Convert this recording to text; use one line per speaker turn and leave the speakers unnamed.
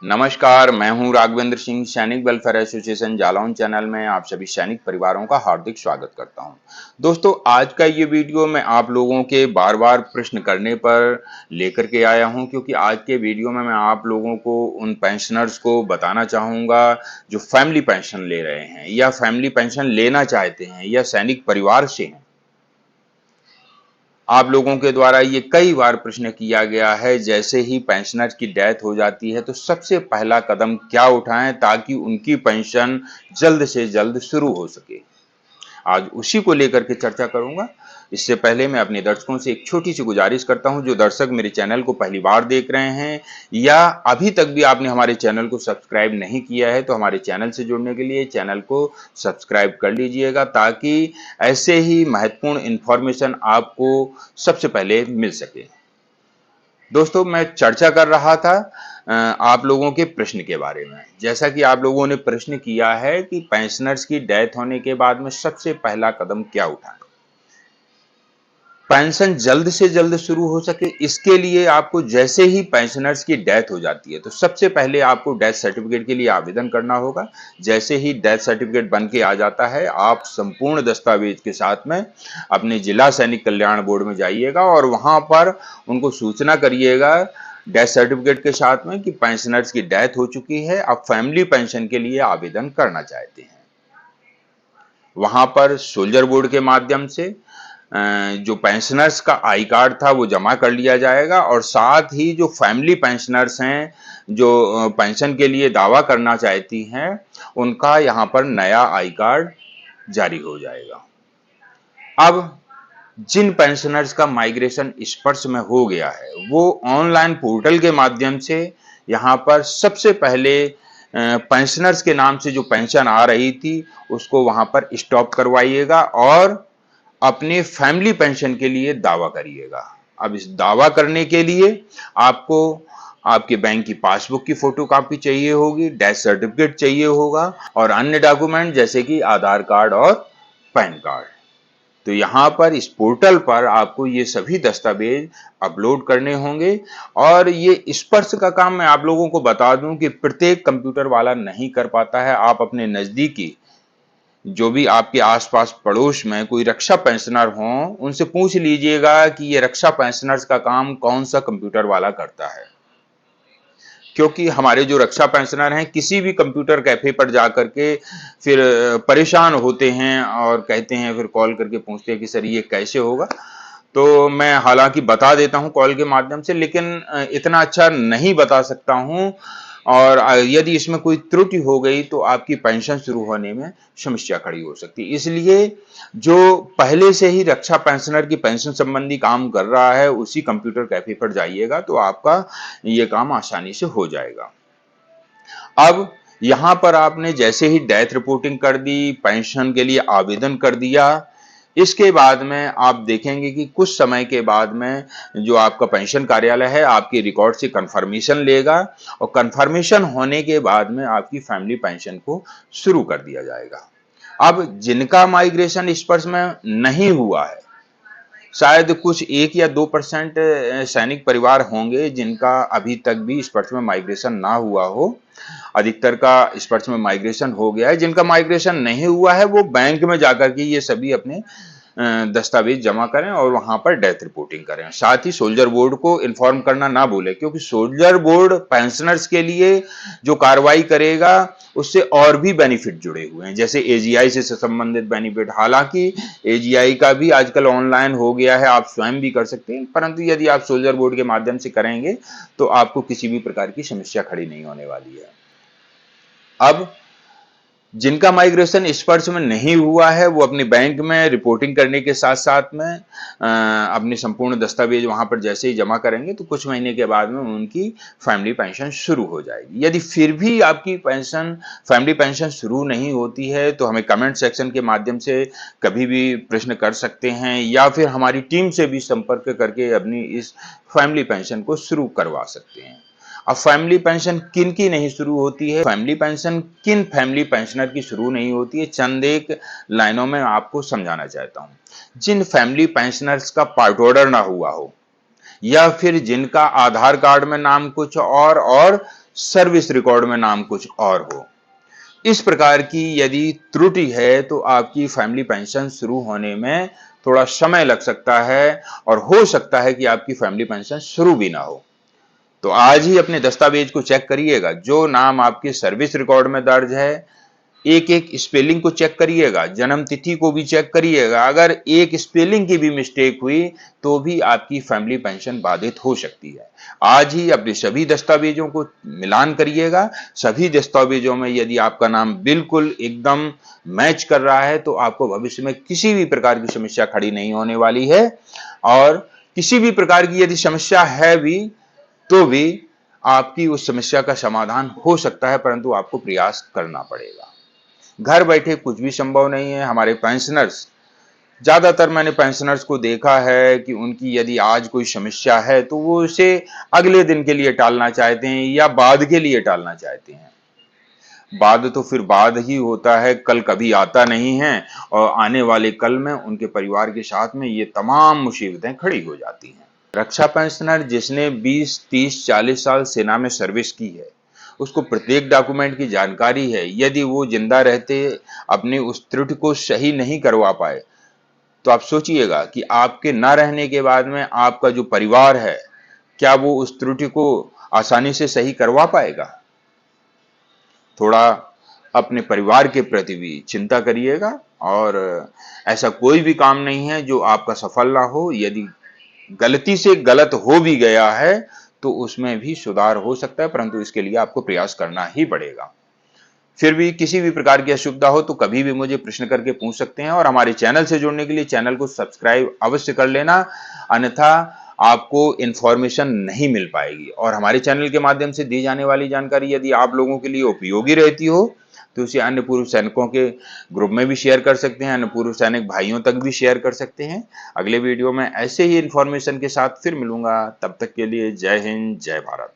नमस्कार, मैं हूं राघवेंद्र सिंह। सैनिक वेलफेयर एसोसिएशन जालौन चैनल में आप सभी सैनिक परिवारों का हार्दिक स्वागत करता हूं। दोस्तों, आज का ये वीडियो मैं आप लोगों के बार-बार प्रश्न करने पर लेकर के आया हूं, क्योंकि आज के वीडियो में मैं आप लोगों को उन पेंशनर्स को बताना चाहूँगा जो फैमिली पेंशन ले रहे हैं या फैमिली पेंशन लेना चाहते हैं या सैनिक परिवार से हैं। आप लोगों के द्वारा ये कई बार प्रश्न किया गया है, जैसे ही पेंशनर की डेथ हो जाती है तो सबसे पहला कदम क्या उठाएं ताकि उनकी पेंशन जल्द से जल्द शुरू हो सके। आज उसी को लेकर के चर्चा करूंगा। इससे पहले मैं अपने दर्शकों से एक छोटी सी गुजारिश करता हूं, जो दर्शक मेरे चैनल को पहली बार देख रहे हैं या अभी तक भी आपने हमारे चैनल को सब्सक्राइब नहीं किया है, तो हमारे चैनल से जुड़ने के लिए चैनल को सब्सक्राइब कर लीजिएगा, ताकि ऐसे ही महत्वपूर्ण इंफॉर्मेशन आपको सबसे पहले मिल सके। दोस्तों, मैं चर्चा कर रहा था आप लोगों के प्रश्न के बारे में। जैसा कि आप लोगों ने प्रश्न किया है कि पेंशनर्स की डेथ होने के बाद में सबसे पहला कदम क्या उठाएं। पेंशन जल्द से जल्द शुरू हो सके, इसके लिए आपको जैसे ही पेंशनर्स की डेथ हो जाती है तो सबसे पहले आपको डेथ सर्टिफिकेट के लिए आवेदन करना होगा। जैसे ही डेथ सर्टिफिकेट बन के आ जाता है, आप संपूर्ण दस्तावेज के साथ में अपने जिला सैनिक कल्याण बोर्ड में जाइएगा और वहां पर उनको सूचना करिएगा डेथ सर्टिफिकेट के साथ में कि पेंशनर्स की डेथ हो चुकी है, आप फैमिली पेंशन के लिए आवेदन करना चाहते हैं। वहां पर सोल्जर बोर्ड के माध्यम से जो पेंशनर्स का आई कार्ड था वो जमा कर लिया जाएगा और साथ ही जो फैमिली पेंशनर्स हैं, जो पेंशन के लिए दावा करना चाहती हैं, उनका यहाँ पर नया आई कार्ड जारी हो जाएगा। अब जिन पेंशनर्स का माइग्रेशन स्पर्श में हो गया है, वो ऑनलाइन पोर्टल के माध्यम से यहाँ पर सबसे पहले पेंशनर्स के नाम से जो पेंशन आ रही थी उसको वहां पर स्टॉप करवाइएगा और अपने फैमिली पेंशन के लिए दावा करिएगा। अब इस दावा करने के लिए आपको आपके बैंक की पासबुक की फोटोकॉपी चाहिए होगी, डेथ सर्टिफिकेट चाहिए होगा और अन्य डॉक्यूमेंट जैसे कि आधार कार्ड और पैन कार्ड। तो यहाँ पर इस पोर्टल पर आपको ये सभी दस्तावेज अपलोड करने होंगे और ये स्पर्श का काम मैं आप लोगों को बता दूं कि प्रत्येक कंप्यूटर वाला नहीं कर पाता है। आप अपने नजदीकी जो भी आपके आसपास पड़ोस में कोई रक्षा पेंशनर हो, उनसे पूछ लीजिएगा कि ये रक्षा पेंशनर्स का काम कौन सा कंप्यूटर वाला करता है, क्योंकि हमारे जो रक्षा पेंशनर हैं किसी भी कंप्यूटर कैफे पर जाकर के फिर परेशान होते हैं और कहते हैं, फिर कॉल करके पूछते हैं कि सर ये कैसे होगा। तो मैं हालांकि बता देता हूं कॉल के माध्यम से, लेकिन इतना अच्छा नहीं बता सकता हूं और यदि इसमें कोई त्रुटि हो गई तो आपकी पेंशन शुरू होने में समस्या खड़ी हो सकती है। इसलिए जो पहले से ही रक्षा पेंशनर की पेंशन संबंधी काम कर रहा है उसी कंप्यूटर कैफे पर जाइएगा तो आपका ये काम आसानी से हो जाएगा। अब यहां पर आपने जैसे ही डेथ रिपोर्टिंग कर दी, पेंशन के लिए आवेदन कर दिया, इसके बाद में आप देखेंगे कि कुछ समय के बाद में जो आपका पेंशन कार्यालय है आपके रिकॉर्ड से कंफर्मेशन लेगा और कंफर्मेशन होने के बाद में आपकी फैमिली पेंशन को शुरू कर दिया जाएगा। अब जिनका माइग्रेशन स्पर्श में नहीं हुआ है, शायद कुछ 1 या 2% सैनिक परिवार होंगे जिनका अभी तक भी स्पर्श में माइग्रेशन ना हुआ हो। अधिकतर का स्पर्श में माइग्रेशन हो गया है। जिनका माइग्रेशन नहीं हुआ है वो बैंक में जाकर के ये सभी अपने दस्तावेज जमा करें और वहां पर डेथ रिपोर्टिंग करें। साथ ही सोल्जर बोर्ड को इन्फॉर्म करना ना भूलें, क्योंकि सोल्जर बोर्ड पेंशनर्स के लिए जो कार्रवाई करेगा उससे और भी बेनिफिट जुड़े हुए हैं, जैसे एजीआई से संबंधित बेनिफिट। हालांकि एजीआई का भी आजकल ऑनलाइन हो गया है, आप स्वयं भी कर सकते हैं, परंतु यदि आप सोल्जर बोर्ड के माध्यम से करेंगे तो आपको किसी भी प्रकार की समस्या खड़ी नहीं होने वाली है। अब जिनका माइग्रेशन स्पर्श में नहीं हुआ है वो अपने बैंक में रिपोर्टिंग करने के साथ साथ में अपने संपूर्ण दस्तावेज वहां पर जैसे ही जमा करेंगे तो कुछ महीने के बाद में उनकी फैमिली पेंशन शुरू हो जाएगी। यदि फिर भी आपकी फैमिली पेंशन शुरू नहीं होती है तो हमें कमेंट सेक्शन के माध्यम से कभी भी प्रश्न कर सकते हैं या फिर हमारी टीम से भी संपर्क करके अपनी इस फैमिली पेंशन को शुरू करवा सकते हैं। अब फैमिली पेंशन किन की नहीं शुरू होती है, फैमिली पेंशन किन फैमिली पेंशनर की शुरू नहीं होती है, चंद एक लाइनों में आपको समझाना चाहता हूं। जिन फैमिली पेंशनर्स का पार्ट ऑर्डर ना हुआ हो या फिर जिनका आधार कार्ड में नाम कुछ और सर्विस रिकॉर्ड में नाम कुछ और हो। इस प्रकार की यदि त्रुटि है तो आपकी फैमिली पेंशन शुरू होने में थोड़ा समय लग सकता है और हो सकता है कि आपकी फैमिली पेंशन शुरू भी ना हो। तो आज ही अपने दस्तावेज को चेक करिएगा, जो नाम आपके सर्विस रिकॉर्ड में दर्ज है, एक एक स्पेलिंग को चेक करिएगा, जन्म तिथि को भी चेक करिएगा। अगर एक स्पेलिंग की भी मिस्टेक हुई तो भी आपकी फैमिली पेंशन बाधित हो सकती है। आज ही अपने सभी दस्तावेजों को मिलान करिएगा। सभी दस्तावेजों में यदि आपका नाम बिल्कुल एकदम मैच कर रहा है तो आपको भविष्य में किसी भी प्रकार की समस्या खड़ी नहीं होने वाली है। और किसी भी प्रकार की यदि समस्या है भी तो भी आपकी उस समस्या का समाधान हो सकता है, परंतु आपको प्रयास करना पड़ेगा। घर बैठे कुछ भी संभव नहीं है। हमारे पेंशनर्स, ज्यादातर मैंने पेंशनर्स को देखा है कि उनकी यदि आज कोई समस्या है तो वो उसे अगले दिन के लिए टालना चाहते हैं या बाद के लिए टालना चाहते हैं। बाद तो फिर बाद ही होता है, कल कभी आता नहीं है और आने वाले कल में उनके परिवार के साथ में ये तमाम मुसीबतें खड़ी हो जाती हैं। रक्षा पेंशनर जिसने 20, 30, 40 साल सेना में सर्विस की है, उसको प्रत्येक डॉक्यूमेंट की जानकारी है। यदि वो जिंदा रहते अपनी उस त्रुटि को सही नहीं करवा पाए तो आप सोचिएगा कि आपके ना रहने के बाद में आपका जो परिवार है, क्या वो उस त्रुटि को आसानी से सही करवा पाएगा? थोड़ा अपने परिवार के प्रति भी चिंता करिएगा। और ऐसा कोई भी काम नहीं है जो आपका सफल ना हो। यदि गलती से गलत हो भी गया है तो उसमें भी सुधार हो सकता है, परंतु इसके लिए आपको प्रयास करना ही पड़ेगा। फिर भी किसी भी प्रकार की असुविधा हो तो कभी भी मुझे प्रश्न करके पूछ सकते हैं। और हमारे चैनल से जुड़ने के लिए चैनल को सब्सक्राइब अवश्य कर लेना, अन्यथा आपको इंफॉर्मेशन नहीं मिल पाएगी। और हमारे चैनल के माध्यम से दी जाने वाली जानकारी यदि आप लोगों के लिए उपयोगी रहती हो तो उसे अन्य पूर्व सैनिकों के ग्रुप में भी शेयर कर सकते हैं, अन्य पूर्व सैनिक भाइयों तक भी शेयर कर सकते हैं। अगले वीडियो में ऐसे ही इंफॉर्मेशन के साथ फिर मिलूंगा। तब तक के लिए जय हिंद, जय भारत।